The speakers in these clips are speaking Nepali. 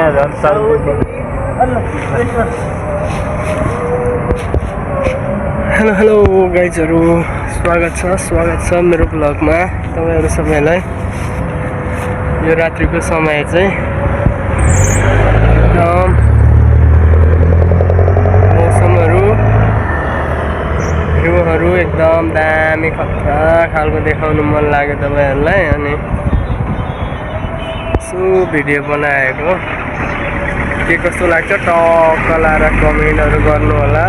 हेलो हेलो गाइजहरु स्वागत छ मेरो ब्लगमा तपाईहरु सबैलाई। यो रात्रिको समय चाहिँ मौसमहरु भ्यूहरु एकदम दामी खतरा खालको देखाउनु मन लाग्यो तपाईहरुलाई, अनि सो भिडियो बनाएको। के कस्तो लाग्छ टक्क लाएर कमेन्टहरु गर्नु होला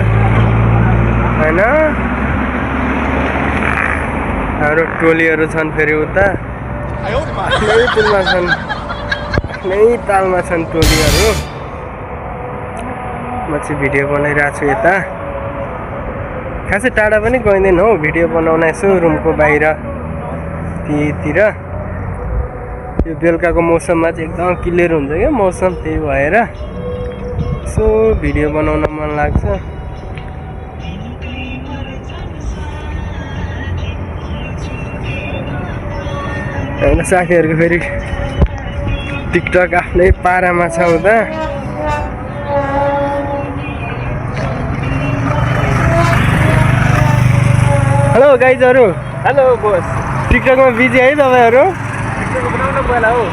हैन। हाम्रो टोलीहरु छन् फेरि उता नै पुलमा छन्, नै तालमा छन् टोलीहरु। म चाहिँ भिडियो बनाइरहेको छु यता। खासै टाढा पनि गइँदैन हौ, भिडियो बनाउन यसो रुमको बाहिर त्यतिर। यो बेलुकाको मौसममा चाहिँ एकदम क्लियर हुन्छ क्या मौसम, त्यही भएर यसो भिडियो बनाउन मन लाग्छ। हाम्रो साथीहरुको फेरि टिकटक आफ्नै पारामा छ उता। हेलो गाइजहरु, हेलो बोस। टिकटकमा बिजी है तपाईहरु? टिकटक बनाउन पहिला हो।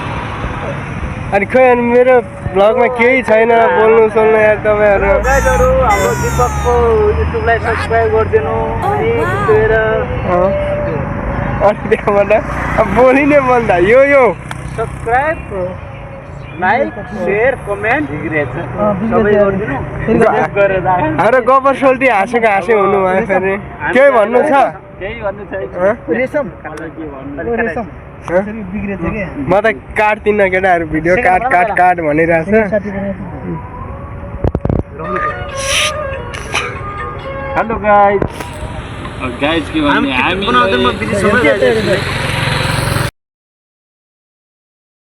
अनि खै अनि मेरो भ्लगमा केही छैन बोल्नु सोल्नु यार तपाईहरु। गाइजहरु, हाम्रो दीपकको युट्युबलाई सब्स्क्राइब गरिदिनु अनि गएर अनि त्यहाँबाट अब बोली नै बन्दा यो सब्स्क्राइब, लाइक, शेयर, कमेन्ट सबै गरिदिनु। गरेर हाम्रो गबर सोल्टी हाँसेको हाँसे हुनु भयो फेरि। केही भन्नु छ? केही भन्नु छैन। रेशम रेशम बिग्रेछ के? म त काट्दिनँ केटाहरु, भिडियो काट भनिरहेछ। हेलो गाइज के भन्ने हामी